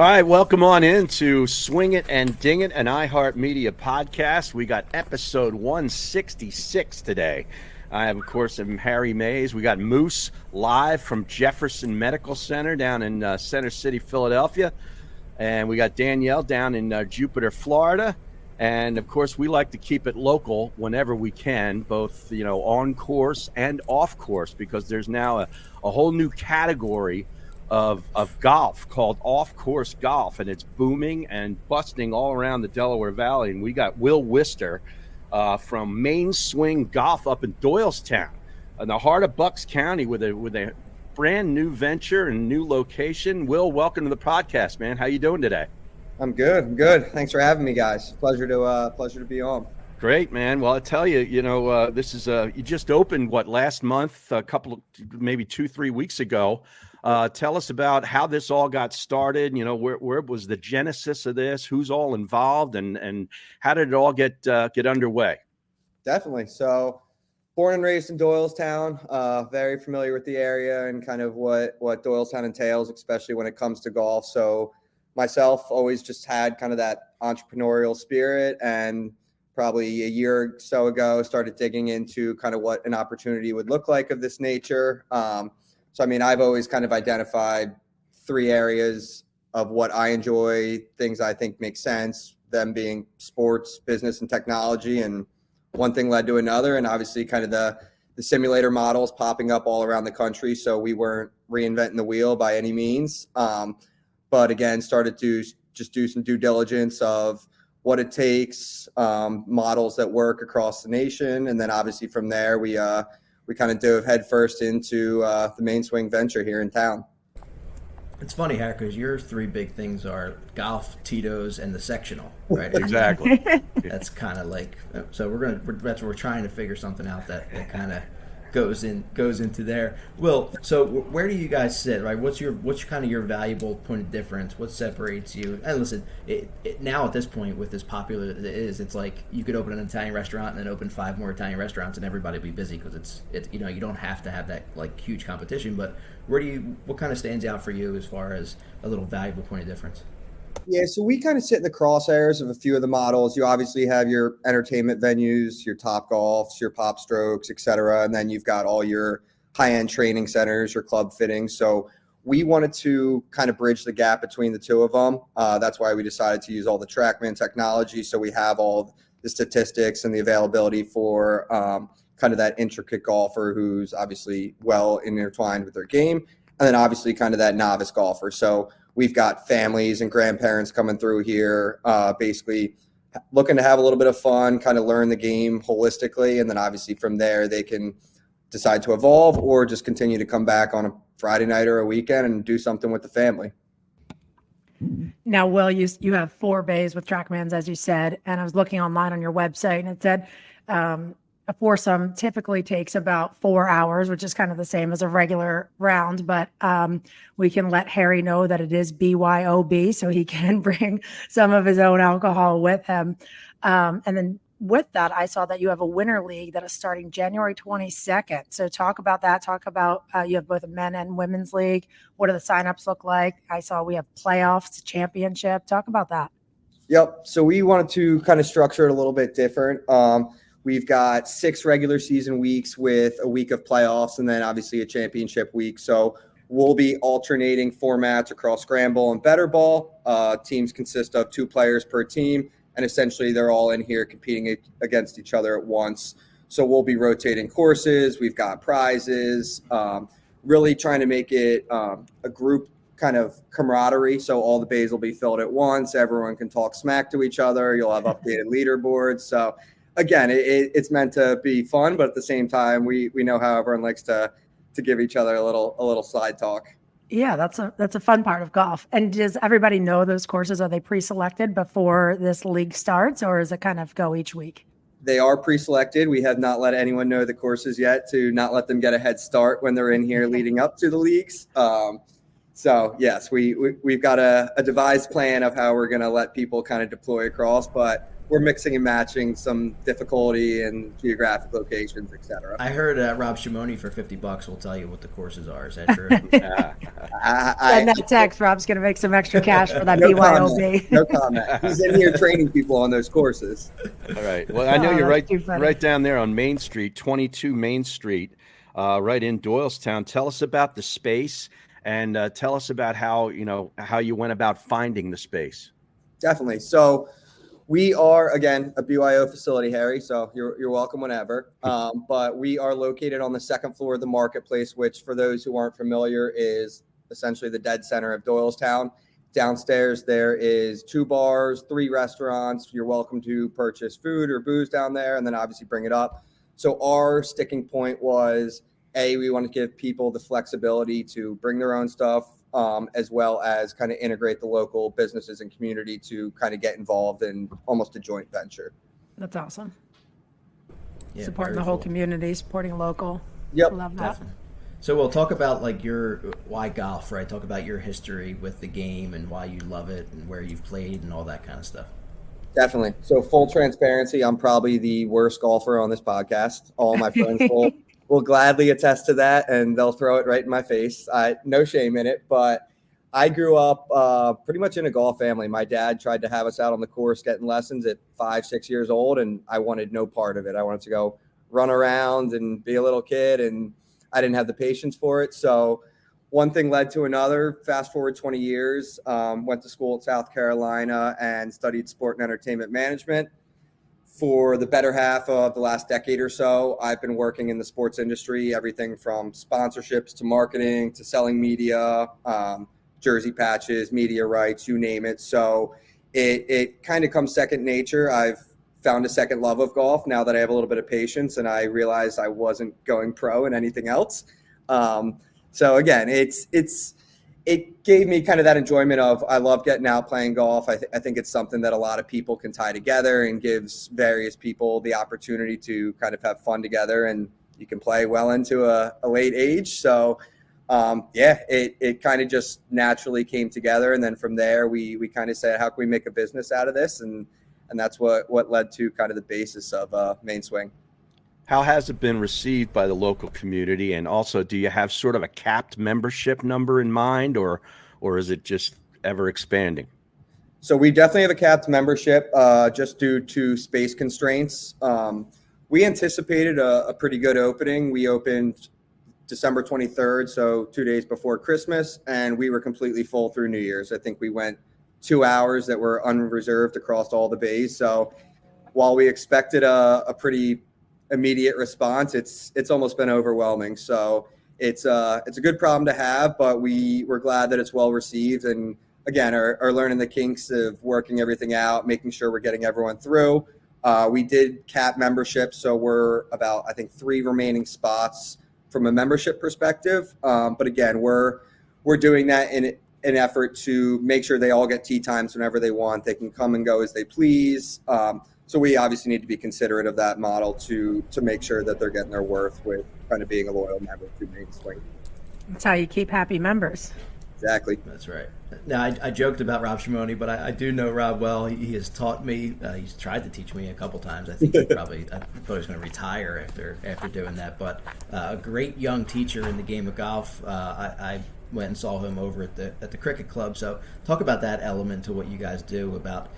All right, welcome on in to Swing It and Ding It, an iHeartMedia podcast. We got episode 166 today. I have, of course, Harry Mays. We got Moose live from Jefferson Medical Center down in Center City, Philadelphia. And we got Danielle down in Jupiter, Florida. And, of course, we like to keep it local whenever we can, both, on course and off course, because there's now a whole new category of golf called off-course golf, and it's booming and busting all around the Delaware Valley. And we got Will Wister from Main Swing Golf up in Doylestown in the heart of Bucks County with a brand new venture and new location. Will, welcome to the podcast, man. How you doing today? I'm good. Thanks for having me, guys. Pleasure to be on. Great, man. Well, I tell you, this is you just opened last month, a couple of maybe 2-3 weeks ago. Tell us about how this all got started. Where was the genesis of this? Who's all involved, and how did it all get underway? Definitely. So, born and raised in Doylestown, very familiar with the area and kind of what Doylestown entails, especially when it comes to golf. So, myself always just had kind of that entrepreneurial spirit, and probably a year or so ago started digging into kind of what an opportunity would look like of this nature. So, I've always kind of identified 3 areas of what I enjoy, things I think make sense, them being sports, business, and technology. And one thing led to another. And obviously kind of the simulator models popping up all around the country. So we weren't reinventing the wheel by any means. But again, started to just do some due diligence of what it takes, models that work across the nation. And then obviously from there, we kind of dove headfirst into the Main Swing venture here in town. It's funny, Harry, because your 3 big things are golf, Tito's, and the sectional, right? Exactly. That's kind of like, so we're trying to figure something out that kind of goes into there. Will, so where do you guys sit, right? What's kind of your valuable point of difference? What separates you? And listen, now at this point, with as popular as it is, it's like you could open an Italian restaurant and then open 5 more Italian restaurants and everybody will be busy, because it's you don't have to have that huge competition. But what kind of stands out for you as far as a little valuable point of difference? Yeah, so we kind of sit in the crosshairs of a few of the models. You obviously have your entertainment venues, your Topgolfs, your Pop Strokes, et cetera. And then you've got all your high-end training centers, your club fittings. So we wanted to kind of bridge the gap between the 2 of them. That's why we decided to use all the TrackMan technology. So we have all the statistics and the availability for kind of that intricate golfer who's obviously well intertwined with their game. And then obviously kind of that novice golfer. So we've got families and grandparents coming through here, basically looking to have a little bit of fun, kind of learn the game holistically. And then obviously from there, they can decide to evolve or just continue to come back on a Friday night or a weekend and do something with the family. Now, Will, you have 4 bays with TrackMans, as you said, and I was looking online on your website, and it said a foursome typically takes about 4 hours, which is kind of the same as a regular round, but we can let Harry know that it is BYOB, so he can bring some of his own alcohol with him. And then with that, I saw that you have a winter league that is starting January 22nd. So talk about that. Talk about you have both a men and women's league. What do the signups look like? I saw we have playoffs, championship. Talk about that. Yep. So we wanted to kind of structure it a little bit different. We've got 6 regular season weeks with a week of playoffs and then obviously a championship week. So we'll be alternating formats across Scramble and Better Ball. Teams consist of 2 players per team, and essentially they're all in here competing against each other at once. So we'll be rotating courses. We've got prizes, really trying to make it a group kind of camaraderie. So all the bays will be filled at once. Everyone can talk smack to each other. You'll have updated leaderboards. So again, it's meant to be fun, but at the same time, we know how everyone likes to give each other a little side talk. Yeah, that's a fun part of golf. And does everybody know those courses? Are they pre-selected before this league starts, or does it kind of go each week? They are pre-selected. We have not let anyone know the courses yet to not let them get a head start when they're in here leading up to the leagues. So yes, we've got a devised plan of how we're going to let people kind of deploy across, but we're mixing and matching some difficulty and geographic locations, etc. I heard Rob Shimoni for $50 will tell you what the courses are. Is that true? Send that text. Rob's going to make some extra cash for that no BYOB. Comment. No comment. He's in here training people on those courses. All right. Well, I know you're that's too funny. right down there on Main Street, 22 Main Street, right in Doylestown. Tell us about the space and tell us about how you went about finding the space. Definitely. So we are, again, a BYO facility, Harry, so you're welcome whenever. But we are located on the second floor of the marketplace, which for those who aren't familiar is essentially the dead center of Doylestown. Downstairs, there is 2 bars, 3 restaurants. You're welcome to purchase food or booze down there and then obviously bring it up. So our sticking point was, we want to give people the flexibility to bring their own stuff, as well as kind of integrate the local businesses and community to kind of get involved in almost a joint venture. That's awesome. Yeah, Supporting very the whole cool. community, supporting local. Yep. Love that. Definitely. So we'll talk about like why golf, right? Talk about your history with the game and why you love it and where you've played and all that kind of stuff. Definitely. So full transparency, I'm probably the worst golfer on this podcast. All my friends will gladly attest to that, and they'll throw it right in my face. No shame in it, but I grew up pretty much in a golf family. My dad tried to have us out on the course getting lessons at 5, 6 years old, and I wanted no part of it. I wanted to go run around and be a little kid, and I didn't have the patience for it. So one thing led to another. Fast forward 20 years, went to school at South Carolina and studied sport and entertainment management. For the better half of the last decade or so, I've been working in the sports industry, everything from sponsorships to marketing to selling media, jersey patches, media rights, you name it. So it kind of comes second nature. I've found a second love of golf now that I have a little bit of patience and I realized I wasn't going pro in anything else. So again, it gave me kind of that enjoyment of, I love getting out playing golf. I think it's something that a lot of people can tie together and gives various people the opportunity to kind of have fun together, and you can play well into a late age. So it kind of just naturally came together. And then from there, we kind of said, how can we make a business out of this? And that's what led to kind of the basis of Main Swing. How has it been received by the local community? And also, do you have sort of a capped membership number in mind, or is it just ever expanding? So we definitely have a capped membership just due to space constraints. We anticipated a pretty good opening. We opened December 23rd, so 2 days before Christmas, and we were completely full through New Year's. I think we went 2 hours that were unreserved across all the bays. So while we expected a pretty immediate response, it's almost been overwhelming. So it's a good problem to have, but we're glad that it's well received, and again are learning the kinks of working everything out, making sure we're getting everyone through. We did cap membership, so we're about, I think, 3 remaining spots from a membership perspective. But again, we're doing that in an effort to make sure they all get tee times whenever they want. They can come and go as they please. So we obviously need to be considerate of that model to make sure that they're getting their worth with kind of being a loyal member to Main Swing. That's how you keep happy members. Exactly. That's right. Now, I joked about Rob Shimoni, but I do know Rob well. He has taught me. He's tried to teach me a couple times. I think I thought he was going to retire after doing that. But a great young teacher in the game of golf. I went and saw him over at the cricket club. So talk about that element to what you guys do about,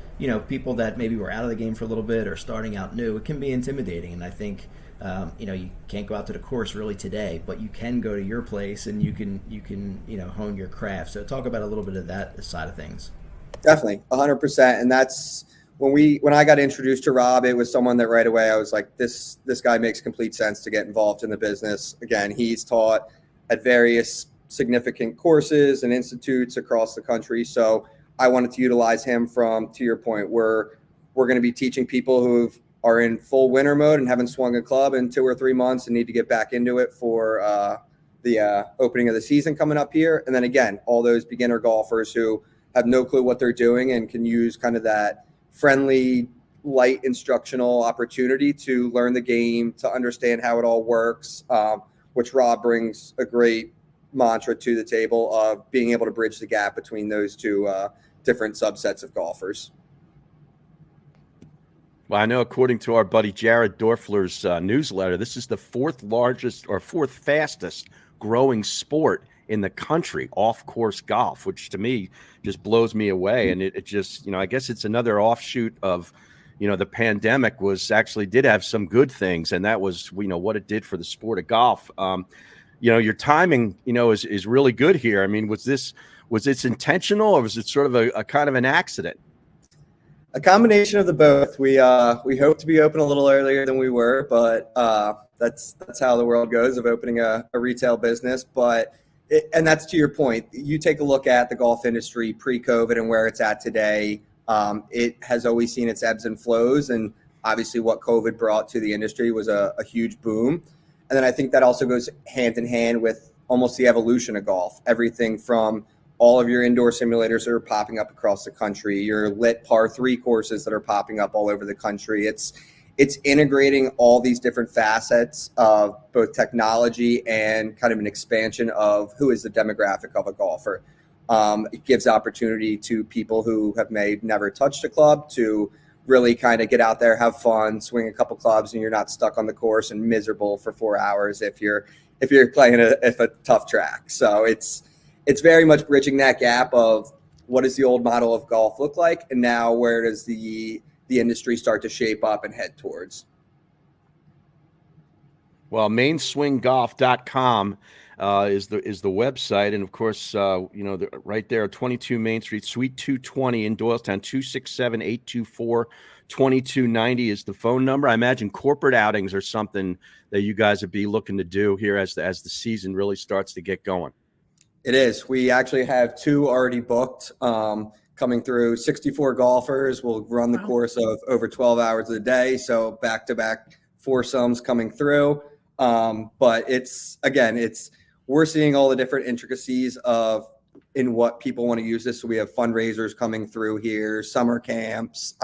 people that maybe were out of the game for a little bit or starting out new. It can be intimidating, and I think you can't go out to the course really today, but you can go to your place and you can hone your craft. So talk about a little bit of that side of things. Definitely, 100%. And that's when I got introduced to Rob, it was someone that right away I was like, this guy makes complete sense to get involved in the business. Again, he's taught at various significant courses and institutes across the country. So I wanted to utilize him to your point, we're going to be teaching people who are in full winter mode and haven't swung a club in 2 or 3 months and need to get back into it for the opening of the season coming up here. And then again, all those beginner golfers who have no clue what they're doing and can use kind of that friendly, light instructional opportunity to learn the game, to understand how it all works, which Rob brings a great mantra to the table of being able to bridge the gap between those two different subsets of golfers. Well, I know according to our buddy Jared Dorfler's newsletter, this is the fourth largest or fourth fastest growing sport in the country, off-course golf, which to me just blows me away. And it just, I guess it's another offshoot of, the pandemic did have some good things, and that was, what it did for the sport of golf. Your timing, is really good here. I mean, was this intentional, or was it sort of a kind of an accident? A combination of the both. We hope to be open a little earlier than we were, but that's how the world goes of opening a retail business. And that's to your point. You take a look at the golf industry pre-COVID and where it's at today. It has always seen its ebbs and flows, and obviously what COVID brought to the industry was a huge boom. And then I think that also goes hand in hand with almost the evolution of golf. Everything from all of your indoor simulators that are popping up across the country, your lit par 3 courses that are popping up all over the country. It's integrating all these different facets of both technology and kind of an expansion of who is the demographic of a golfer. It gives opportunity to people who may never touched a club to really kind of get out there, have fun, swing a couple clubs, and you're not stuck on the course and miserable for 4 hours if you're playing a tough track. So it's very much bridging that gap of what does the old model of golf look like, and now where does the industry start to shape up and head towards. Well, mainswinggolf.com is the website, and of course, right there, 22 Main Street, Suite 220 in Doylestown, 267-824-2290 is the phone number. I imagine corporate outings are something that you guys would be looking to do here as the season really starts to get going. It is. We actually have 2 already booked, coming through. 64 golfers will run the course of over 12 hours a day, so back-to-back foursomes coming through. But we're seeing all the different intricacies in what people want to use this. So we have fundraisers coming through here, summer camps.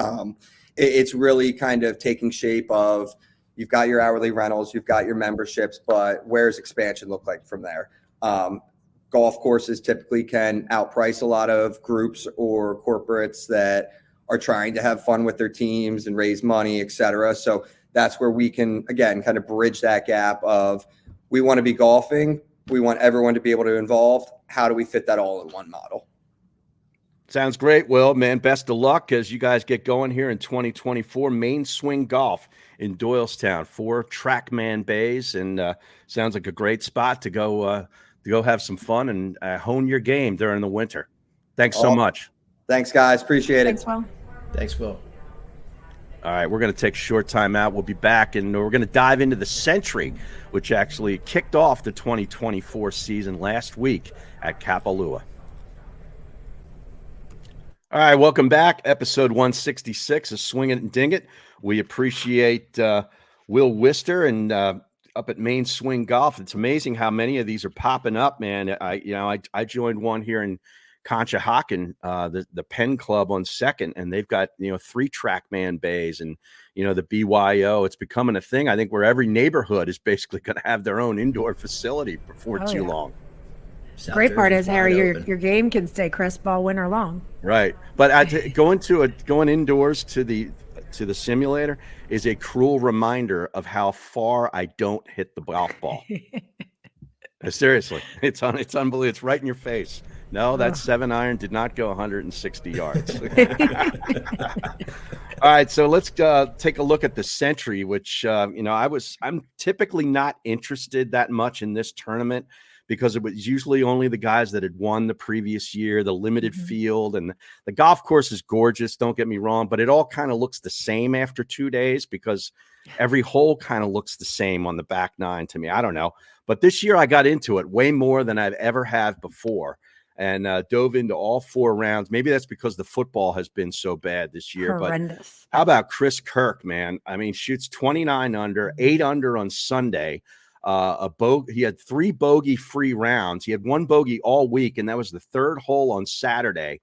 It's really kind of taking shape of, you've got your hourly rentals, you've got your memberships, but where's expansion look like from there? Golf courses typically can outprice a lot of groups or corporates that are trying to have fun with their teams and raise money, et cetera. So that's where we can, again, kind of bridge that gap of, we want to be golfing, we want everyone to be able to involve. How do we fit that all in one model? Sounds great, Will, man. Best of luck as you guys get going here in 2024. Main Swing Golf in Doylestown, 4 Trackman bays, and sounds like a great spot to go have some fun and hone your game during the winter. Thanks so much. Thanks, guys. Appreciate it. Thanks, Will. Thanks, Will. All right, we're going to take a short time out. We'll be back, and we're going to dive into the Sentry, which actually kicked off the 2024 season last week at Kapalua. All right, welcome back. Episode 166 of Swing It and Ding It. We appreciate Will Wister and up at Main Swing Golf. It's amazing how many of these are popping up, man. I joined one here in Conshohocken, the Penn Club on 2nd, and they've got 3 Trackman bays and the BYO. It's becoming a thing, I think, where every neighborhood is basically going to have their own indoor facility before too long. Great part is, Harry, your game can stay crisp all winter long. Right, but going indoors to the simulator is a cruel reminder of how far I don't hit the golf ball. Seriously, it's unbelievable. It's right in your face. No, that 7-iron did not go 160 yards. All right, so let's take a look at the Sentry, which I'm typically not interested that much in this tournament because it was usually only the guys that had won the previous year, the limited field, and the golf course is gorgeous, don't get me wrong, but it all kind of looks the same after 2 days because every hole kind of looks the same on the back 9 to me. I don't know. But this year I got into it way more than I've ever have before and dove into all 4 rounds. Maybe that's because the football has been so bad this year. Horrendous. But how about Chris Kirk, man? I mean, shoots 29 under, 8 under on Sunday. He had 3 bogey-free rounds. He had 1 bogey all week, and that was the 3rd hole on Saturday.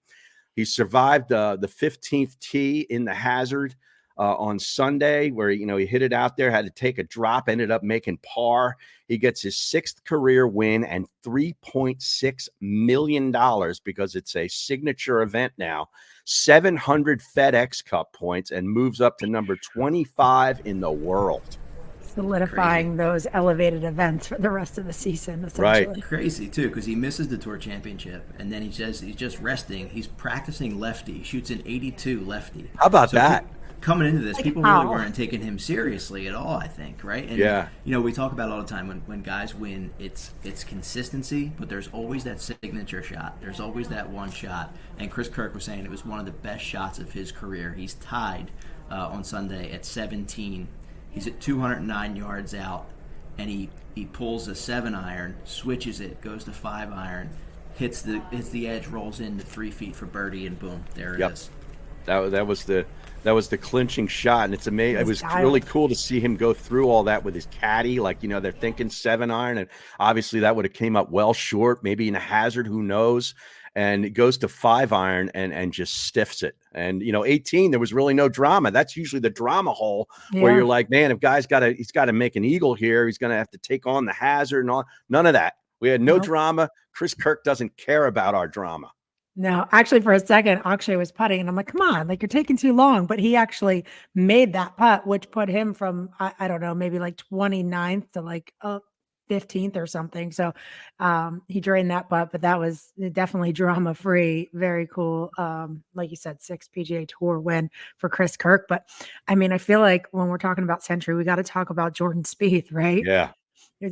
He survived the 15th tee in the hazard. on Sunday, where he hit it out there, had to take a drop, ended up making par. He gets his 6th career win and $3.6 million because it's a signature event now. 700 FedEx Cup points and moves up to number 25 in the world. Solidifying those elevated events for the rest of the season, essentially. Right. Crazy too, because he misses the tour championship, and then he says he's just resting. He's practicing lefty. He shoots an 82 lefty. How about that? Coming into this, people really weren't taking him seriously at all, I think, right? And, we talk about it all the time when guys win, it's consistency, but there's always that signature shot. There's always that one shot. And Chris Kirk was saying it was one of the best shots of his career. He's tied on Sunday at 17. He's at 209 yards out, and he pulls a 7-iron, switches it, goes to 5-iron, hits the edge, rolls into 3 feet for birdie, and boom, there it is. That was the clinching shot, and it's amazing. It was really cool to see him go through all that with his caddy. Like, they're thinking 7-iron, and obviously that would have came up well short, maybe in a hazard, who knows. And it goes to 5-iron and just stiffs it. And 18, there was really no drama. That's usually the drama hole where you're like, man, if he's got to make an eagle here, he's gonna have to take on the hazard and all. None of that. We had no drama. Chris Kirk doesn't care about our drama. No, actually, for a second, Akshay was putting, and I'm like, come on, like, you're taking too long. But he actually made that putt, which put him from, I don't know, maybe like 29th to like 15th or something. So he drained that putt, but that was definitely drama free. Very cool. Like you said, 6th PGA Tour win for Chris Kirk. But I mean, I feel like when we're talking about Sentry, we got to talk about Jordan Spieth, right? Yeah.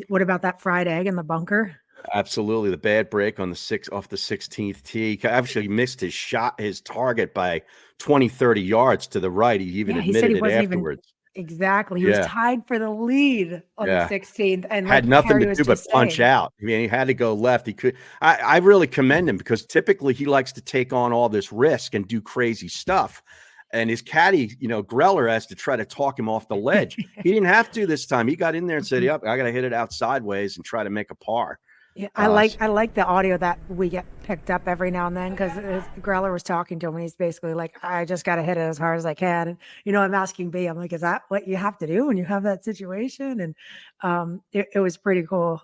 What about that fried egg in the bunker? Absolutely. The bad break on off the 16th tee. Actually missed his target by 20, 30 yards to the right. He even admitted it afterwards. Exactly. He was tied for the lead on the 16th and had nothing to do but punch out. I mean, he had to go left. He could. I really commend him, because typically he likes to take on all this risk and do crazy stuff. And his caddy, Greller, has to try to talk him off the ledge. He didn't have to this time. He got in there and said, yep, I got to hit it out sideways and try to make a par. Yeah, I like the audio that we get picked up every now and then, because Greller was talking to him, and he's basically like, I just got to hit it as hard as I can. And, I'm asking B, I'm like, is that what you have to do when you have that situation? And it was pretty cool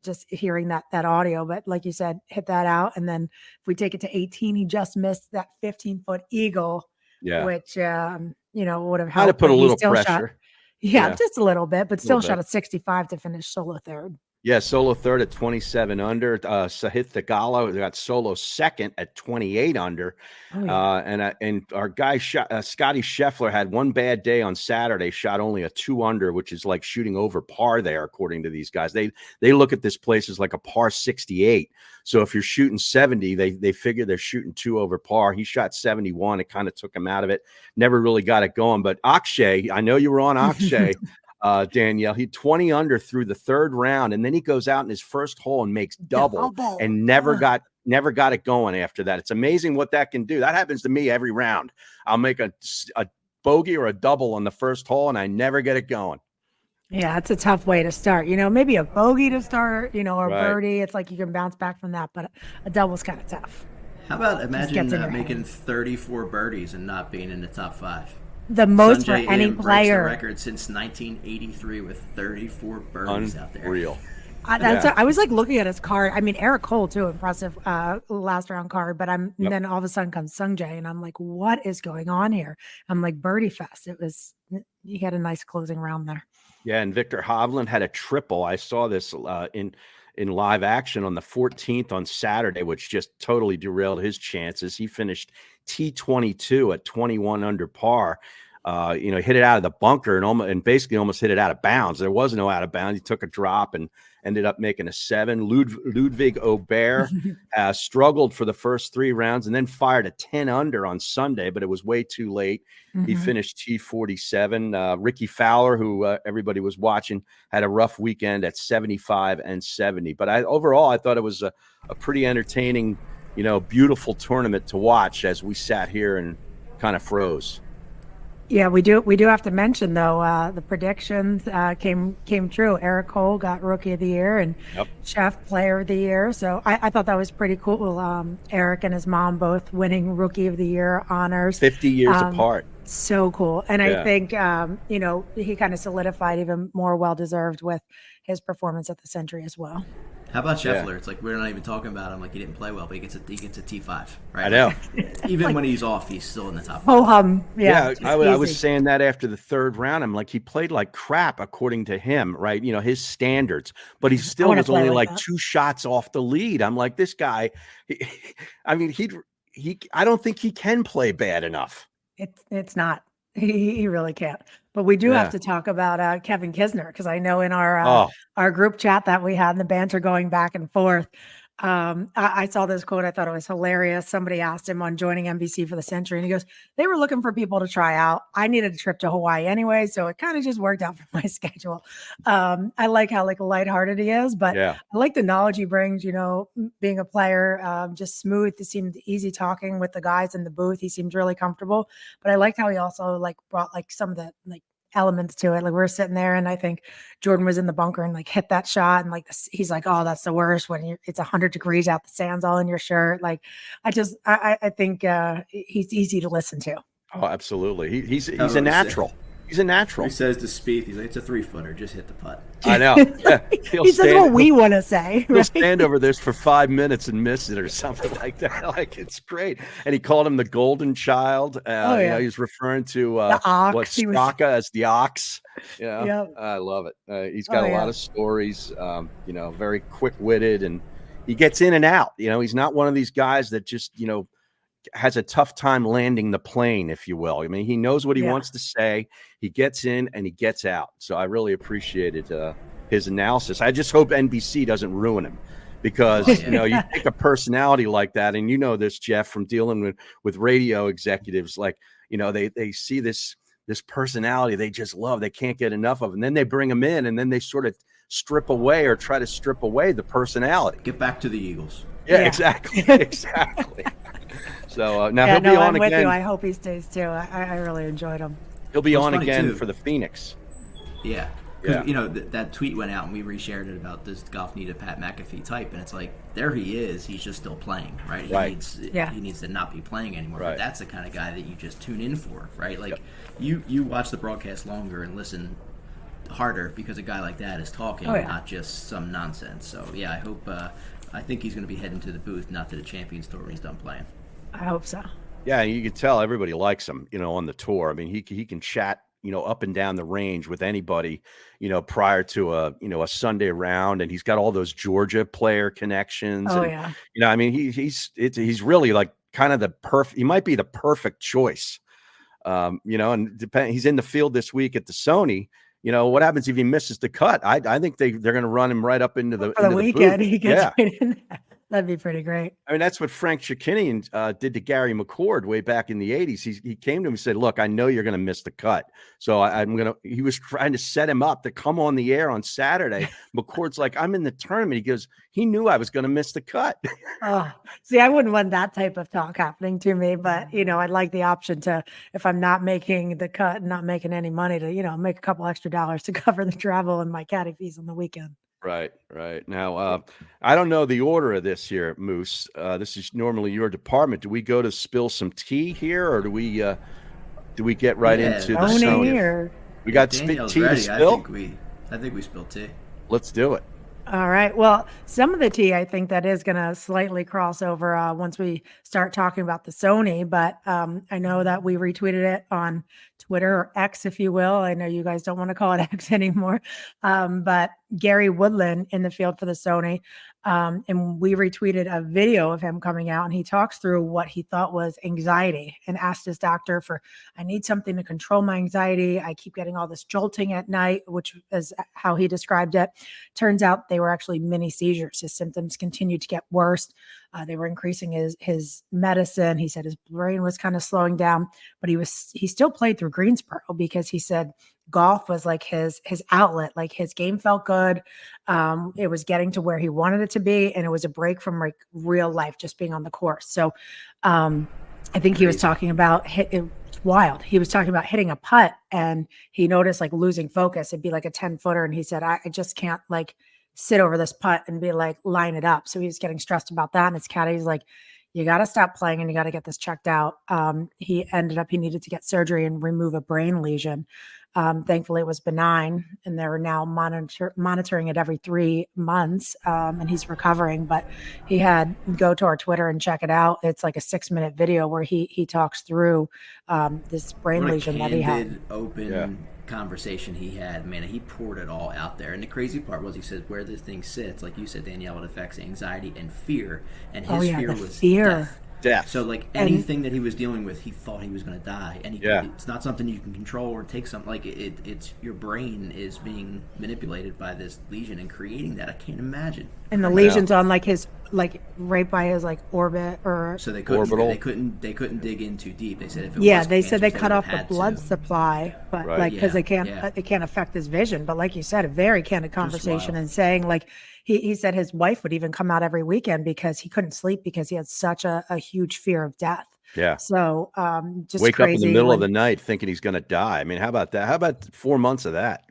just hearing that audio. But like you said, hit that out. And then if we take it to 18, he just missed that 15-foot eagle, which, would have helped. Had to put a little pressure. Just a little bit, but still shot at 65 to finish solo third. Yeah, solo third at 27 under. Sahith Theegala got solo second at 28 under. And our guy Scotty Scheffler had one bad day on Saturday, shot only a 2 under, which is like shooting over par there, according to these guys. They look at this place as like a par 68. So if you're shooting 70, they figure they're shooting 2 over par. He shot 71. It kind of took him out of it. Never really got it going. But Akshay, I know you were on Akshay. Danielle, he 20 under through the 3rd round, and then he goes out in his first hole and makes double and never got it going after that. It's amazing what that can do. That happens to me every round. I'll make a bogey or a double on the first hole, and I never get it going. Yeah, it's a tough way to start. Maybe a bogey to start, or birdie. It's like you can bounce back from that, but a double's kind of tough. How about imagine making 34 birdies and not being in the top 5? The most Sanjay for any breaks player. The record since 1983 with 34 birdies out there. Unreal. I was like looking at his card. I mean, Eric Cole too, impressive last round card. But then all of a sudden comes Sungjae, and I'm like, what is going on here? I'm like, birdie fest. He had a nice closing round there. Yeah, and Victor Hovland had a triple. I saw this in live action on the 14th on Saturday, which just totally derailed his chances. He finished T22 at 21 under par. Hit it out of the bunker and basically almost hit it out of bounds. There was no out of bounds. He took a drop and ended up making a 7. Ludwig Aubert struggled for the first 3 rounds and then fired a 10 under on Sunday, but it was way too late. He finished T47. Ricky Fowler, who everybody was watching, had a rough weekend at 75 and 70. But overall, I thought it was a pretty entertaining, beautiful tournament to watch as we sat here and kind of froze. Yeah, we do have to mention though, the predictions came true. Eric Cole got Rookie of the Year and Chef Player of the Year. So I thought that was pretty cool. Eric and his mom both winning Rookie of the Year honors. 50 years apart. So cool. And I Yeah. think, he kind of solidified even more well-deserved with his performance at the Sentry as well. How about Yeah. Scheffler? It's like we're not even talking about him. Like he didn't play well, but he gets a T5, right? I know. Even when he's off, he's still in the top. Oh, yeah. I was saying that after the third round. I'm like, he played like crap according to him, right? His standards, but he still wanna was play only like like that. 2 shots off the lead. I'm like, this guy, I mean, I don't think he can play bad enough. It's not. He really can't. But we do have to talk about Kevin Kisner, because I know in our group chat that we had and the banter going back and forth, I saw this quote. I thought it was hilarious. Somebody asked him on joining NBC for the Century, and he goes, "They were looking for people to try out. I needed a trip to Hawaii anyway, so it kind of just worked out for my schedule." I like how lighthearted he is, but Yeah. I like the knowledge he brings. Being a player, just smooth. He seemed easy talking with the guys in the booth. He seemed really comfortable. But I liked how he also brought some of the elements to it. Like, we're sitting there, and I think Jordan was in the bunker and hit that shot, and he's like, "Oh, that's the worst when it's 100 degrees out, the sand's all in your shirt." I think he's easy to listen to. Oh, absolutely. He's a natural. He's a natural. He says to Spieth, he's like, "It's a 3-footer. Just hit the putt." I know. Yeah. He says what we want to say. He'll Right? stand over this for 5 minutes and miss it or something like that. It's great. And he called him the golden child. He was referring to The ox. Straka as the ox. Yeah, Yep. I love it. He's got a lot of stories. Very quick-witted, and he gets in and out. He's not one of these guys that just has a tough time landing the plane, if you will. I mean, he knows what he wants to say. He gets in and he gets out. So I really appreciated his analysis. I just hope NBC doesn't ruin him, because you take a personality like that, and this, Jeff, from dealing with radio executives, they see this personality they just love, they can't get enough of, and then they bring him in, and then they sort of try to strip away the personality. Get back to the Eagles. Yeah. Exactly. So now he'll be on I'm again. with you. I hope he stays too. I really enjoyed him. He'll be on funny, again too. for the Phoenix. Yeah. Because, that tweet went out and we reshared it about this golf need a Pat McAfee type. And it's like, there he is. He's just still playing, right? He needs to not be playing anymore. Right. But that's the kind of guy that you just tune in for, right? You watch the broadcast longer and listen harder because a guy like that is talking, not just some nonsense. So, yeah, I think he's going to be heading to the booth, not to the Champions Tour when he's done playing. I hope so. Yeah, you can tell everybody likes him, on the tour. I mean, he can chat, up and down the range with anybody, prior to a Sunday round, and he's got all those Georgia player connections. Oh, and, I mean, he's really kind of he might be the perfect choice. And he's in the field this week at the Sony. What happens if he misses the cut? I think they're going to run him right up into the weekend. booth. He gets right in there. That'd be pretty great. I mean, that's what Frank Chikinian did to Gary McCord way back in the 80s. He came to him and said, "Look, I know you're going to miss the cut. So he was trying to set him up to come on the air on Saturday." McCord's like, "I'm in the tournament." He goes, "He knew I was going to miss the cut." Oh, see, I wouldn't want that type of talk happening to me, but I'd like the option to, if I'm not making the cut and not making any money, to, make a couple extra dollars to cover the travel and my caddy fees on the weekend. Right. Now, I don't know the order of this here, Moose. This is normally your department. Do we go to spill some tea here, or do we get right into the Sony? We got tea to spill? I think we spilled tea. Let's do it. All right. Well, some of the tea, I think that is going to slightly cross over once we start talking about the Sony, but I know that we retweeted it on Twitter, or X, if you will. I know you guys don't want to call it X anymore, but Gary Woodland in the field for the Sony. And we retweeted a video of him coming out, and he talks through what he thought was anxiety and asked his doctor I need something to control my anxiety. I keep getting all this jolting at night, which is how he described it. Turns out they were actually mini seizures. His symptoms continued to get worse. They were increasing his medicine. He said his brain was kind of slowing down, but he still played through Greensboro because he said golf was like his outlet. Like, his game felt good. It was getting to where he wanted it to be, and it was a break from real life, just being on the course. So I think he was talking about it's wild. He was talking about hitting a putt, and he noticed losing focus. It'd be like a 10-footer, and he said, I just can't sit over this putt and be line it up. So he was getting stressed about that. And his caddy's like, you got to stop playing and you got to get this checked out. He needed to get surgery and remove a brain lesion. Thankfully, it was benign, and they're now monitoring it every 3 months, and he's recovering. But go to our Twitter and check it out. It's like a 6-minute video where he talks through this brain lesion that he had. Open conversation he had, man, he poured it all out there. And the crazy part was he said where this thing sits, like you said, Danielle, it affects anxiety and fear. And his fear was death. So like anything that he was dealing with, he thought he was going to die, and it's not something you can control or take something. Like it's your brain is being manipulated by this lesion and creating that. I can't imagine. And the lesion's on like his right by his orbit or so they couldn't dig in too deep. They said if they said they cut off the blood supply, but because it can't affect his vision. But like you said, a very candid conversation and saying like. He said his wife would even come out every weekend because he couldn't sleep because he had such a huge fear of death. Yeah. So just wake up in crazy the middle of the night thinking he's going to die. I mean, how about that? How about 4 months of that?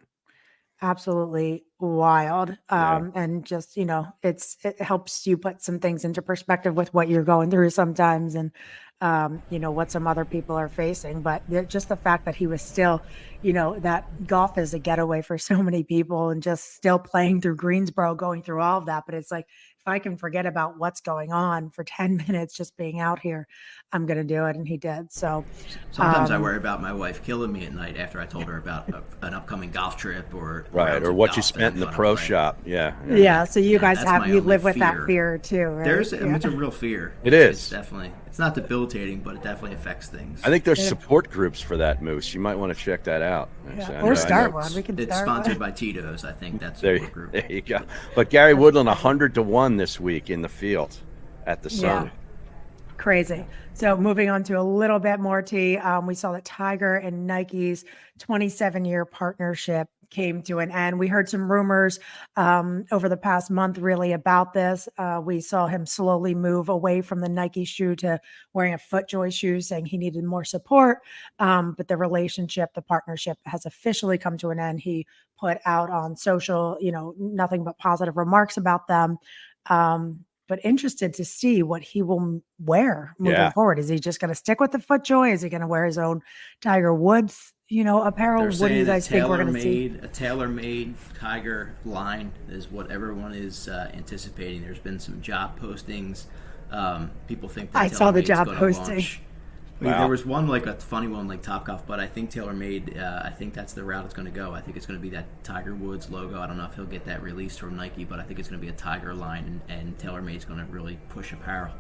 Absolutely wild. And just, it helps you put some things into perspective with what you're going through sometimes and, what some other people are facing. But just the fact that he was still, that golf is a getaway for so many people and just still playing through Greensboro, going through all of that. But it's like, if I can forget about what's going on for 10 minutes, just being out here, I'm going to do it. And he did. So sometimes I worry about my wife killing me at night after I told her about an upcoming golf trip or what you spent in the pro shop. Yeah. So you guys live with that fear too, right? It's a real fear. It's definitely, it's not debilitating, but it definitely affects things. I think there's support groups for that, Moose. You might want to check that out. Or start one. It's sponsored by Tito's. I think that's a support group. There you go. But Gary Woodland, 100-1 this week in the field at the Sony. Crazy. So moving on to a little bit more tea, we saw that Tiger and Nike's 27-year partnership came to an end. We heard some rumors over the past month really about this. We saw him slowly move away from the Nike shoe to wearing a FootJoy shoe, saying he needed more support. But the partnership has officially come to an end. He put out on social, nothing but positive remarks about them. But interested to see what he will wear moving forward. Is he just going to stick with the FootJoy? Is he going to wear his own Tiger Woods, apparel? What do you guys think we're going to see? A tailor-made Tiger line is what everyone is anticipating. There's been some job postings. People think that I saw the job posting. Wow. There was one, like a funny one, like Topgolf, but I think TaylorMade, I think that's the route it's going to go. I think it's going to be that Tiger Woods logo. I don't know if he'll get that released from Nike, but I think it's going to be a Tiger line, and TaylorMade's going to really push apparel.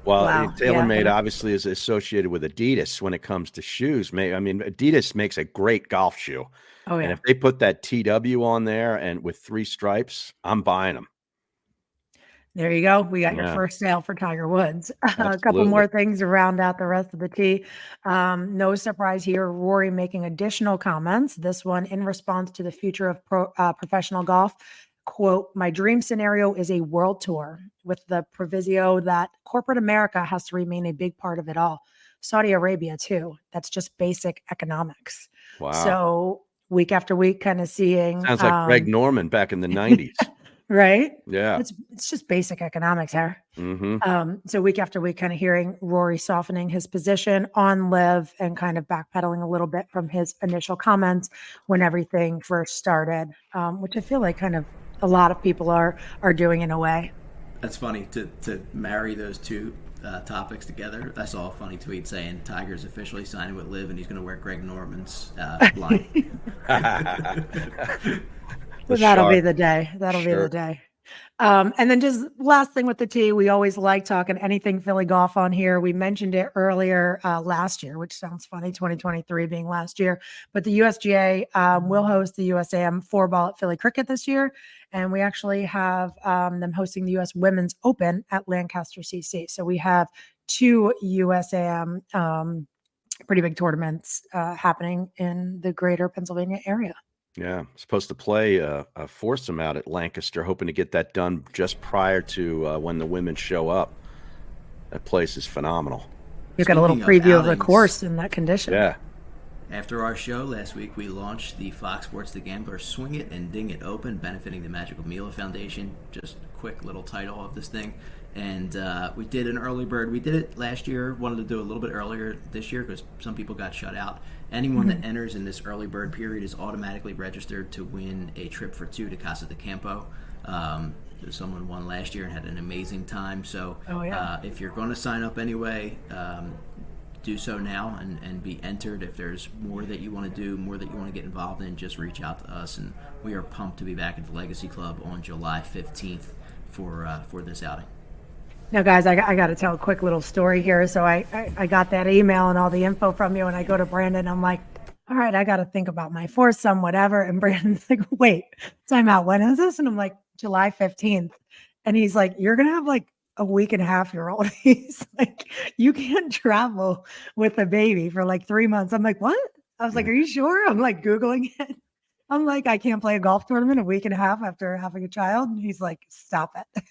Well, TaylorMade obviously is associated with Adidas when it comes to shoes. I mean, Adidas makes a great golf shoe. Oh, yeah. And if they put that TW on there and with 3 stripes, I'm buying them. There you go. We got your first sale for Tiger Woods. A couple more things to round out the rest of the tee. No surprise here, Rory making additional comments. This one in response to the future of professional golf. Quote, "My dream scenario is a world tour with the proviso that corporate America has to remain a big part of it all. Saudi Arabia too. That's just basic economics." Wow. So week after week, kind of seeing. Sounds like Greg Norman back in the 90s. Right? Yeah. It's just basic economics here. Mm-hmm. So week after week, kind of hearing Rory softening his position on live and kind of backpedaling a little bit from his initial comments when everything first started, which I feel like kind of a lot of people are doing in a way. That's funny to marry those two topics together. I saw a funny tweet saying Tiger's officially signing with live and he's going to wear Greg Norman's line. That'll be the day. That'll be the day. And then just last thing with the tee, we always like talking anything Philly golf on here. We mentioned it earlier last year, which sounds funny, 2023 being last year. But the USGA will host the USAM 4-ball at Philly Cricket this year. And we actually have them hosting the US Women's Open at Lancaster CC. So we have 2 USAM pretty big tournaments happening in the greater Pennsylvania area. Yeah, supposed to play a foursome out at Lancaster, hoping to get that done just prior to when the women show up. That place is phenomenal. You've got a little preview of the course in that condition. Yeah. After our show last week, we launched the Fox Sports The Gambler Swing It and Ding It Open, benefiting the Magical Mila Foundation. Just a quick little title of this thing. And we did an early bird. We did it last year. Wanted to do it a little bit earlier this year because some people got shut out. Anyone that enters in this early bird period is automatically registered to win a trip for two to Casa de Campo. Someone won last year and had an amazing time. So if you're going to sign up anyway, do so now and be entered. If there's more that you want to do, more that you want to get involved in, just reach out to us. And we are pumped to be back at the Legacy Club on July 15th for this outing. Now, guys, I got to tell a quick little story here. So I got that email and all the info from you, and I go to Brandon. I'm like, all right, I got to think about my foursome, whatever. And Brandon's like, wait, time out. When is this? And I'm like, July 15th. And he's like, you're going to have like a week and a half year old. He's like, you can't travel with a baby for like 3 months. I'm like, what? I was like, are you sure? I'm like Googling it. I'm like, I can't play a golf tournament a week and a half after having a child. And he's like, stop it.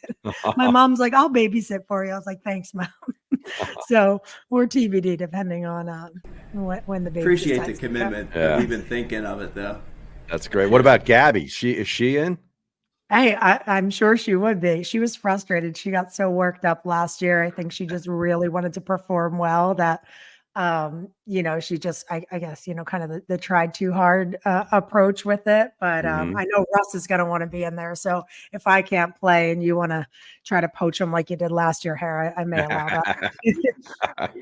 My mom's like, I'll babysit for you. I was like, thanks, Mom. So we're TBD depending on when the baby Appreciate the decides commitment. Yeah. We've been thinking of it, though. That's great. What about Gabby? Is she in? Hey, I'm sure she would be. She was frustrated. She got so worked up last year. I think she just really wanted to perform well that, she just, I guess, kind of the tried too hard approach with it. But I know Russ is going to want to be in there. So if I can't play and you want to try to poach him like you did last year, Harry, I may allow that.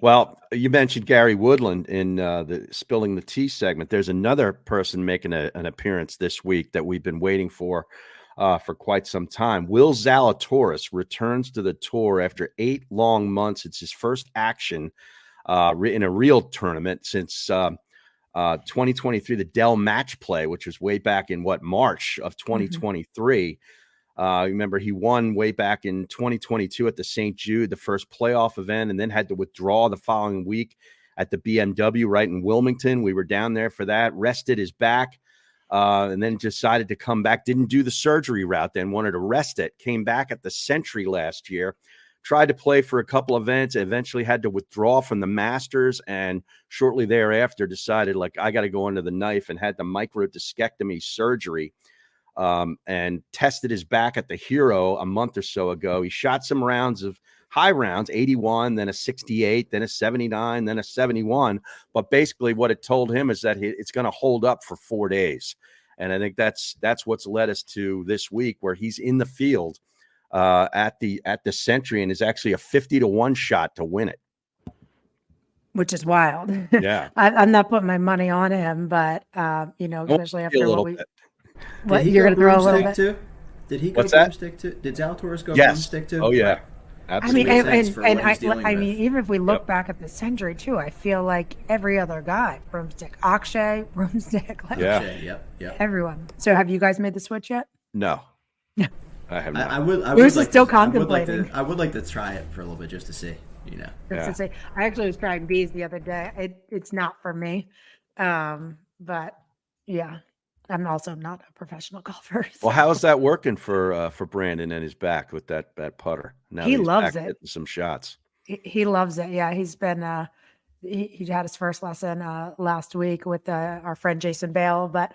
Well, you mentioned Gary Woodland in the Spilling the Tea segment. There's another person making an appearance this week that we've been waiting for quite some time. Will Zalatoris returns to the tour after 8 long months. It's his first action in a real tournament since 2023, the Dell Match Play, which was way back in March of 2023. Remember, he won way back in 2022 at the St. Jude, the first playoff event, and then had to withdraw the following week at the BMW right in Wilmington. We were down there for that, rested his back, and then decided to come back. Didn't do the surgery route then, wanted to rest it. Came back at the Sentry last year. Tried to play for a couple events, eventually had to withdraw from the Masters, and shortly thereafter decided, I got to go under the knife, and had the microdiscectomy surgery. And tested his back at the Hero a month or so ago. He shot some high rounds, 81, then a 68, then a 79, then a 71. But basically what it told him is that it's going to hold up for 4 days. And I think that's what's led us to this week where he's in the field at the Sentry and is actually a 50-1 shot to win it. Which is wild. Yeah. I'm not putting my money on him, but, especially after what we... Bit. What, Did he you're go going to throw a little bit? too? Did he go What's that? broomstick too? Did Zalatoris go Yes. broomstick too? Oh, yeah. Absolutely. I mean, Makes sense for what he's dealing with. even if we look back at the Sentry too, I feel like every other guy, broomstick, Akshay, broomstick, Yeah. Yep. everyone. So have you guys made the switch yet? No. I have not. I would Bruce is like still to, contemplating. I would like to try it for a little bit just to see, Just Yeah. to say, I actually was trying bees the other day. It's not for me. But yeah, I'm also not a professional golfer. Well, how is that working for Brandon and his back with that putter? Now He that he's loves back it. hitting some shots. He loves it. Yeah, he's been he had his first lesson last week with our friend Jason Bale, but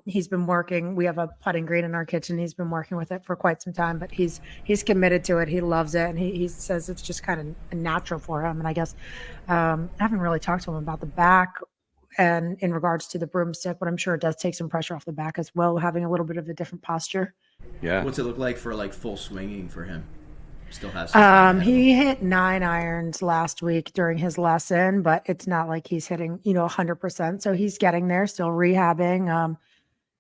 he's been working. We have a putting green in our kitchen. He's been working with it for quite some time, but he's committed to it. He loves it, and he says it's just kind of natural for him. And I guess I haven't really talked to him about the back and in regards to the broomstick, but I'm sure it does take some pressure off the back as well, having a little bit of a different posture. Yeah. What's it look like for full swinging for him? Still has some time ahead of him. He hit 9 irons last week during his lesson, but it's not like he's hitting 100%. So he's getting there, still rehabbing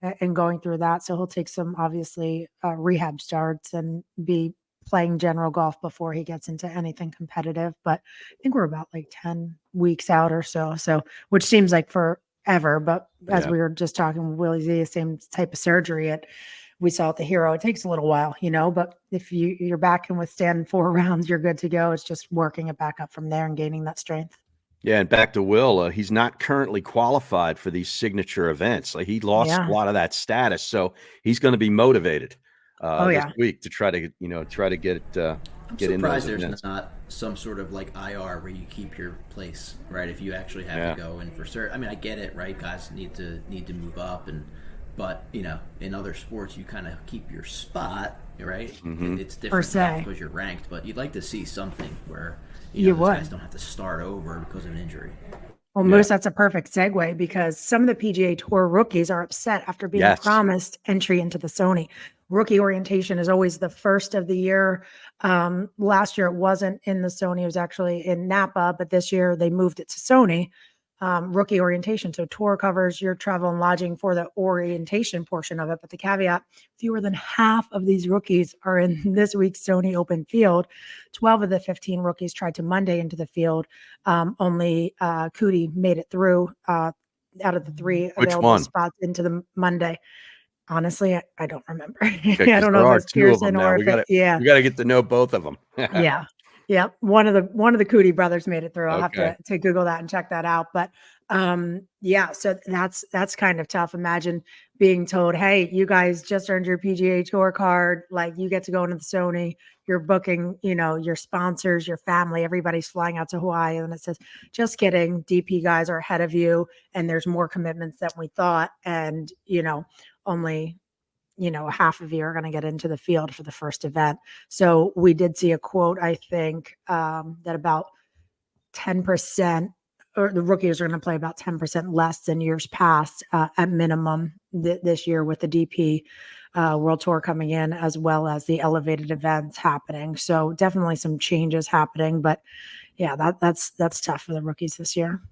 and going through that. So he'll take some obviously rehab starts and be playing general golf before he gets into anything competitive. But I think we're about 10 weeks out or so. So which seems like forever, but as we were just talking with Willie Z, same type of surgery we saw at the Hero. It takes a little while, but if you're back and withstand 4 rounds, you're good to go. It's just working it back up from there and gaining that strength. Yeah, and back to Will, he's not currently qualified for these signature events. He lost a lot of that status, so he's going to be motivated this week to try to get I'm in surprised those there's events. not some sort of IR where you keep your place, right? If you actually have to go in for cert. I mean, I get it, right? Guys need to move up, but in other sports you kind of keep your spot right? Mm-hmm. It's different se. because you're ranked, but you'd like to see something where You those would. guys don't have to start over because of an injury. Well, Yeah. Moose, that's a perfect segue because some of the PGA Tour rookies are upset after being Yes. promised entry into the Sony. Rookie orientation is always the first of the year. Last year it wasn't in the Sony; it was actually in Napa, but this year they moved it to Sony. Rookie orientation. So tour covers your travel and lodging for the orientation portion of it. But the caveat, fewer than half of these rookies are in this week's Sony Open field. 12 of the 15 rookies tried to Monday into the field. Only Cootie made it through out of the 3 Which available one? spots into the Monday. Honestly, I don't remember. Okay, I 'cause don't know there if are it's 2 of them Pearson now. or if it, yeah. We gotta get to know both of them. Yeah. Yeah. One of the Cootie brothers made it through. I'll have Okay. to Google that and check that out. But yeah, so that's kind of tough. Imagine being told, hey, you guys just earned your PGA Tour card, like you get to go into the Sony, you're booking, your sponsors, your family, everybody's flying out to Hawaii. And it says, just kidding, DP guys are ahead of you, and there's more commitments than we thought. And only half of you are going to get into the field for the first event. So we did see a quote, I think, that about 10% or the rookies are going to play about 10% less than years past at minimum this year with the DP World Tour coming in, as well as the elevated events happening. So definitely some changes happening, but yeah, that's tough for the rookies this year.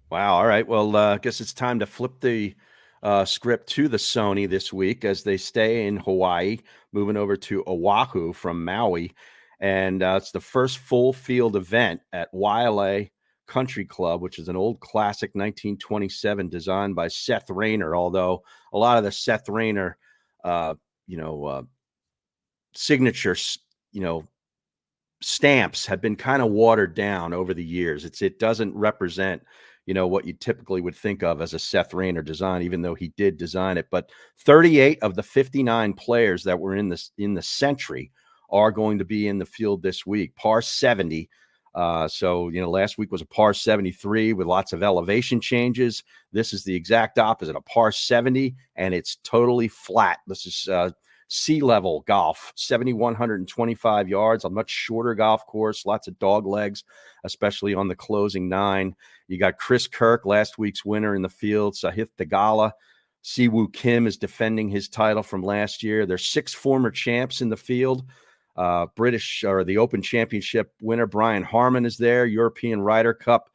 Wow. All right. Well, I guess it's time to flip the script to the Sony this week as they stay in Hawaii, moving over to Oahu from Maui. And it's the first full field event at Wailea Country Club, which is an old classic 1927 designed by Seth Rayner, although a lot of the Seth Rayner, signatures, stamps have been kind of watered down over the years. It doesn't represent what you typically would think of as a Seth Rayner design, even though he did design it. But 38 of the 59 players that were in the Sentry are going to be in the field this week. Par 70. So last week was a par 73 with lots of elevation changes. This is the exact opposite, a par 70, and it's totally flat. This is sea level golf, 7,125 yards, a much shorter golf course, lots of dog legs, especially on the closing 9. You got Chris Kirk, last week's winner in the field, Sahith Theegala. Siwoo Kim is defending his title from last year. There's 6 former champs in the field. British or the Open Championship winner Brian Harman is there. European Ryder Cup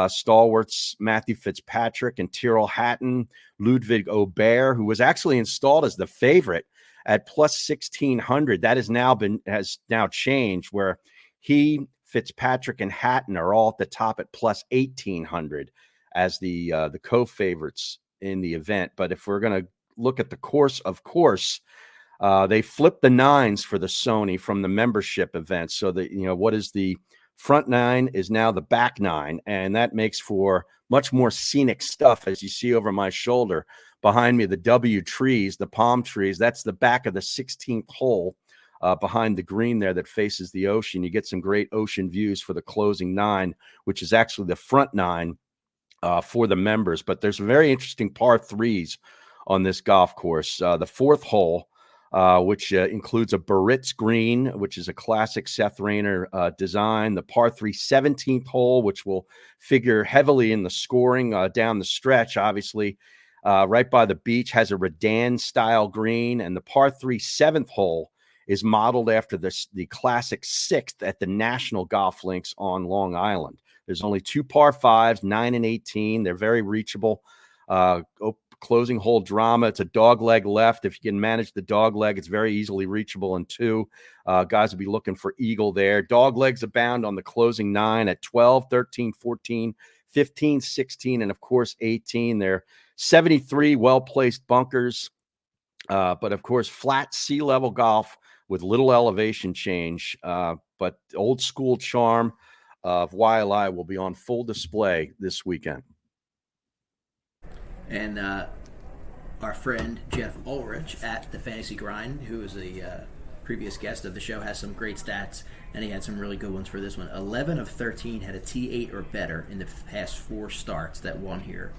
stalwarts Matthew Fitzpatrick and Tyrrell Hatton. Ludwig Aubert, who was actually installed as the favorite at plus 1,600. That has now changed, where he, Fitzpatrick, and Hatton are all at the top at plus 1,800 as the co-favorites in the event. But if we're going to look at the course, of course, they flipped the 9s for the Sony from the membership event. So that what is the front 9 is now the back 9, and that makes for much more scenic stuff, as you see over my shoulder behind me. The W trees, the palm trees, that's the back of the 16th hole behind the green there that faces the ocean. You get some great ocean views for the closing 9, which is actually the front 9 for the members. But there's very interesting par 3s on this golf course. The 4th hole, which includes a Barritz green, which is a classic Seth Rayner design. The par 3 17th hole, which will figure heavily in the scoring down the stretch, obviously, right by the beach, has a Redan-style green. And the par 3 7th hole is modeled after the classic 6th at the National Golf Links on Long Island. There's only 2 par 5s, 9 and 18. They're very reachable. Closing hole drama. It's a dog leg left. If you can manage the dog leg, it's very easily reachable in 2. Guys will be looking for eagle there. Dog legs abound on the closing 9 at 12, 13, 14, 15, 16, and of course 18. They're 73 well-placed bunkers. But of course, flat sea level golf with little elevation change. But old school charm of Wailea will be on full display this weekend. And our friend Jeff Ulrich at the Fantasy Grind, who is a previous guest of the show, has some great stats, and he had some really good ones for this one. 11 of 13 had a T8 or better in the past 4 starts that won here.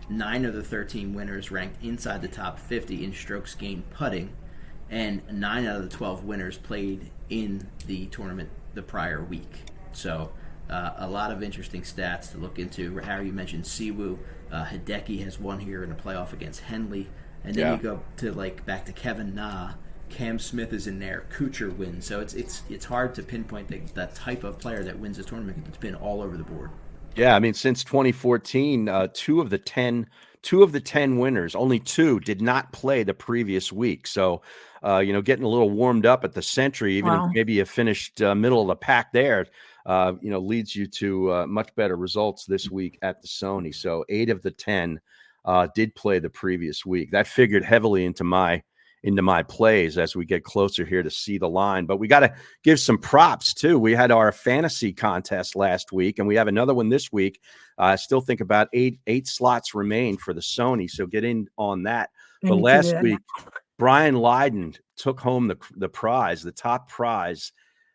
9 of the 13 winners ranked inside the top 50 in strokes gained putting, and 9 out of the 12 winners played in the tournament the prior week. So a lot of interesting stats to look into. Harry, you mentioned Siwoo. Hideki has won here in a playoff against Henley. And then you go to back to Kevin Na. Cam Smith is in there. Kuchar wins. So it's hard to pinpoint that type of player that wins a tournament. It's been all over the board. Yeah, I mean, since 2014, two of the 10 winners, only 2 did not play the previous week. So, getting a little warmed up at the Sentry, even if maybe you finished middle of the pack there, leads you to much better results this week at the Sony. So 8 of the 10 did play the previous week. That figured heavily into my plays as we get closer here to see the line. But we got to give some props too. We had our fantasy contest last week, and we have another one this week. I still think about eight slots remain for the Sony, so get in on that. But last week, Brian Lydon took home the prize, the top prize,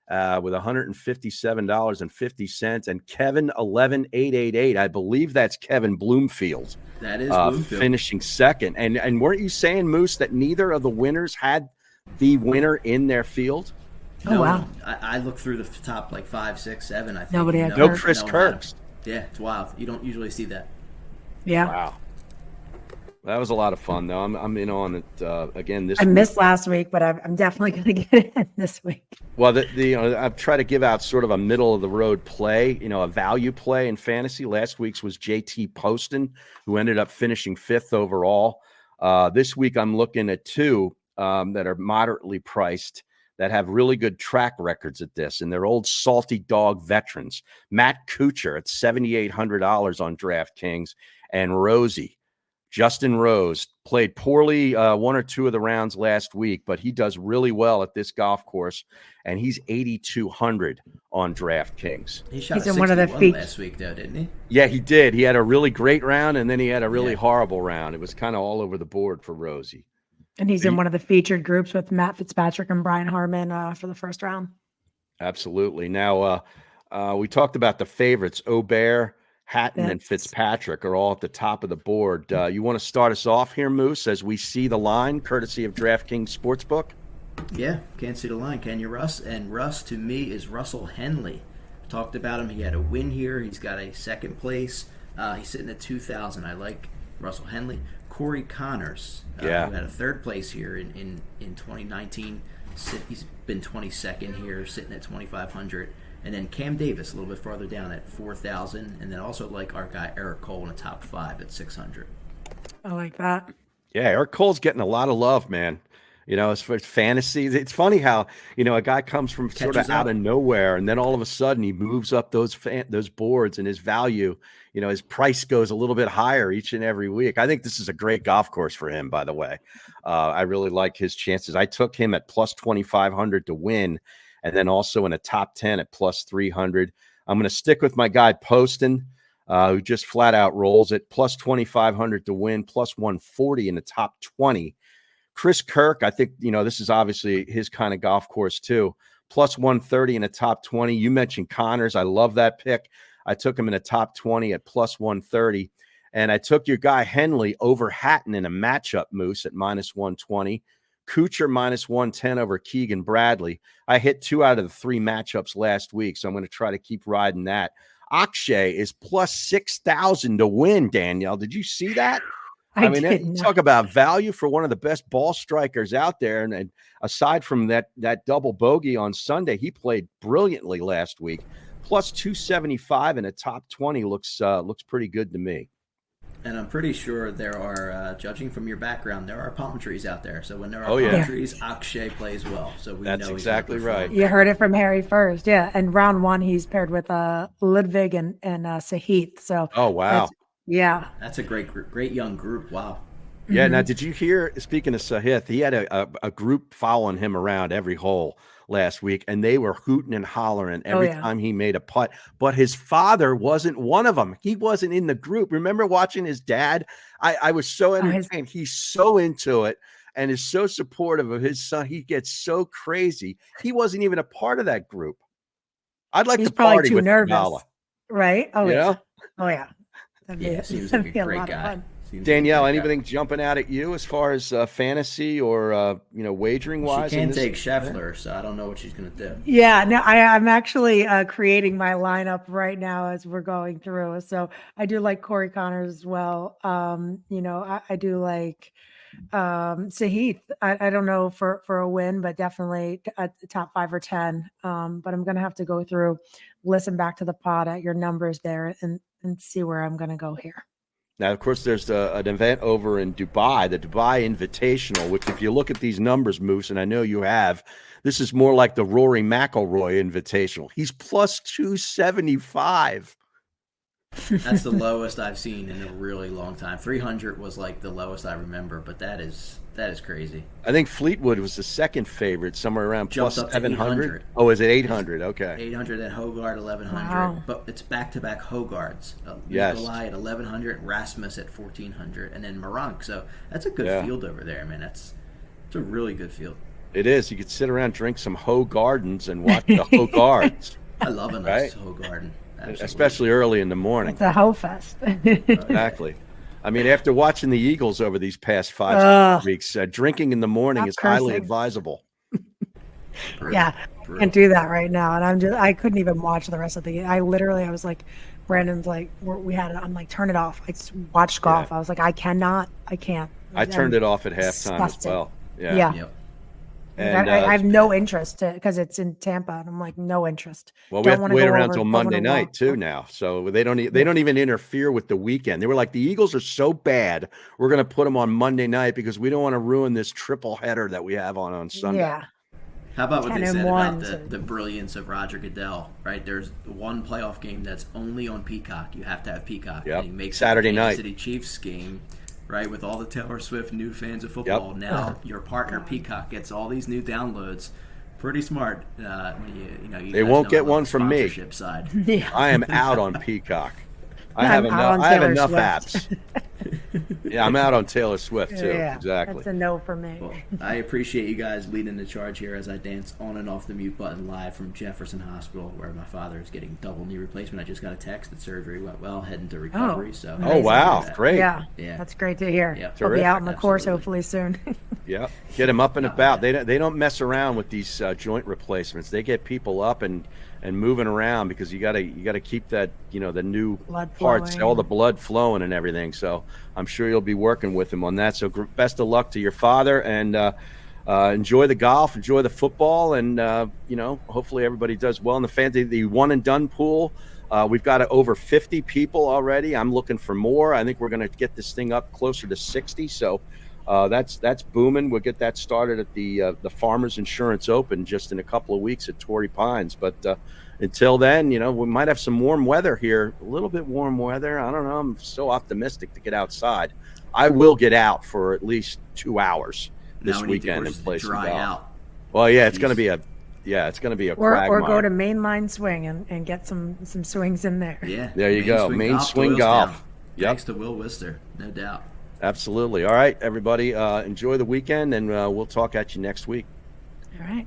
with $157.50, and Kevin 11888. I believe that's Kevin Bloomfield. That is Bloomfield. Finishing second. And weren't you saying, Moose, that neither of the winners had the winner in their field? No, wow. I looked through the top 5, 6, 7. I think nobody had no Chris Kirks. Yeah, it's wild. You don't usually see that. Yeah. Wow. That was a lot of fun, though. I'm in on it again this week. I missed last week, but I'm definitely going to get it in this week. Well, I've tried to give out sort of a middle-of-the-road play, a value play in fantasy. Last week's was JT Poston, who ended up finishing 5th overall. This week I'm looking at 2 that are moderately priced that have really good track records at this, and they're old salty dog veterans. Matt Kuchar at $7,800 on DraftKings, and Justin Rose played poorly 1 or 2 of the rounds last week, but he does really well at this golf course, and he's 8,200 on DraftKings. He shot he's a in one of the last week, though, didn't he? Yeah, he did. He had a really great round, and then he had a really horrible round. It was kind of all over the board for Rosie. And he's in one of the featured groups with Matt Fitzpatrick and Brian Harman for the first round. Absolutely. Now, we talked about the favorites, Aubert, Hatton, and Fitzpatrick are all at the top of the board. You want to start us off here, Moose, as we see the line, courtesy of Draftkings Sportsbook? Yeah, can't see the line, can you, Russ? And Russ, to me, is Russell Henley. Talked about him. He had a win here. He's got a second place. He's sitting at 2,000. I like Russell Henley. Corey Connors, who had a third place here in 2019. He's been 22nd here, sitting at 2,500. And then Cam Davis a little bit farther down at 4,000. And then also like our guy Eric Cole in the top 5 at 600. I like that. Yeah, Eric Cole's getting a lot of love, man. As for fantasy, it's funny how, a guy comes from sort of out of nowhere, and then all of a sudden he moves up those boards, and his value, his price goes a little bit higher each and every week. I think this is a great golf course for him, by the way. I really like his chances. I took him at plus 2,500 to win, and then also in a top 10 at plus 300. I'm going to stick with my guy Poston, who just flat out rolls it, plus 2,500 to win, plus 140 in the top 20. Chris Kirk, I think, this is obviously his kind of golf course too. Plus 130 in the top 20. You mentioned Connors. I love that pick. I took him in the top 20 at plus 130. And I took your guy Henley over Hatton in a matchup, Moose, at minus 120. Kuchar minus 110 over Keegan Bradley. I hit 2 out of the 3 matchups last week, so I'm going to try to keep riding that. Akshay is plus 6,000 to win, Danielle. Did you see that? I mean, talk about value for one of the best ball strikers out there. And aside from that double bogey on Sunday, he played brilliantly last week. Plus 275 in a top 20 looks pretty good to me. And I'm pretty sure there are, judging from your background, there are palm trees out there. So when there are palm trees, Akshay plays well. So that's exactly right. You heard it from Harry first, yeah. And round 1, he's paired with Ludwig and Sahith. So wow. Yeah. That's a great young group. Wow. Yeah. Mm-hmm. Now, did you hear, speaking of Sahith, he had a group following him around every hole last week, and they were hooting and hollering every time he made a putt. But his father wasn't one of them. He wasn't in the group. Remember watching his dad? I was so entertained. He's so into it and is so supportive of his son. He gets so crazy. He wasn't even a part of that group. I'd like to party probably too with nervous. Nala. Right? Oh, yeah. Oh, yeah. Seems like a great guy. Danielle, like anything jumping out at you as far as fantasy or wagering wise? She can't take Scheffler, so I don't know what she's going to do. Yeah, no, I'm actually creating my lineup right now as we're going through. So I do like Corey Connors as well. I do like Sahith. I don't know for a win, but definitely a top 5 or 10. But I'm gonna have to go through, listen back to the pod at your numbers there, and see where I'm gonna go here. Now, of course, there's an event over in Dubai, the Dubai Invitational, which if you look at these numbers, Moose, and I know you have, this is more like the Rory McIlroy Invitational. He's plus 275. That's the lowest I've seen in a really long time. 300 was like the lowest I remember, but that is crazy. I think Fleetwood was the second favorite, somewhere around Jumps plus up to 700. 800. Oh, is it 800? Okay. 800 at Hogard, 1100. Wow. But it's back-to-back Hogards. Yes. Nikolai at 1100, Rasmus at 1400, and then Marank. So that's a good field over there, man. It's a really good field. It is. You could sit around, drink some Hogardens, and watch the Hogards. I love a nice Hogarden. Absolutely. Especially early in the morning. It's a hoe fest. Exactly. I mean, after watching the Eagles over these past 5 weeks, drinking in the morning Stop is highly cursing. advisable. Yeah, I can't do that right now, and I couldn't even watch the rest of the game. I was like, Brandon's like, I'm like, turn it off. I just watched golf. Yeah. I was like, I can't. I turned it off at halftime as well. Yeah. Yep. And, I have no interest because it's in Tampa, and I'm like, no interest. well, we have to wait around until don't Monday wanna night walk. too now, so they don't even interfere with the weekend. They were like, the Eagles are so bad, we're going to put them on Monday night because we don't want to ruin this triple header that we have on Sunday. Yeah. How about what 10 they and said about 1, the brilliance of Roger Goodell, right? There's one playoff game that's only on Peacock. You have to have Peacock. Yep. And he makes Saturday the Kansas night. City Chiefs game, right, with all the Taylor Swift new fans of football. Yep. Now your partner Peacock gets all these new downloads. Pretty smart. You They guys won't know get I love one the from me. sponsorship side. Yeah. I am out on Peacock. I I'm have out on enough Taylor apps. Yeah, I'm out on Taylor Swift too. Yeah, Exactly. that's a no for me. Well, I appreciate you guys leading the charge here as I dance on and off the mute button live from Jefferson Hospital, where my father is getting double knee replacement. I just got a text that surgery went well, heading to recovery. So Oh wow, great. Yeah, Yeah. that's great to hear. Yep. He'll be out on the Terrific. course Absolutely. hopefully soon. Yeah, get them up and about. They don't mess around with these joint replacements. They get people up and moving around because you gotta keep that the new Blood parts, flowing. all the blood flowing and everything. So I'm sure you'll be working with him on that. So best of luck to your father, and enjoy the golf, enjoy the football, and hopefully everybody does well in the fantasy. The one and done pool. We've got over 50 people already. I'm looking for more. I think we're going to get this thing up closer to 60. So that's booming. We'll get that started at the Farmers Insurance Open just in a couple of weeks at Torrey Pines. But until then, we might have some warm weather here. A little bit warm weather. I don't know. I'm so optimistic to get outside. I will get out for at least 2 hours this now we need the weekend and courses to play some dry golf. out. Well, yeah, it's Jeez. going to be a or quagmire. go to mainline swing and get some swings in there. Yeah. There you go. Main swing golf. Doylestown. Yep. Thanks to Will Wister, no doubt. Absolutely. All right, everybody. Enjoy the weekend, and we'll talk at you next week. All right.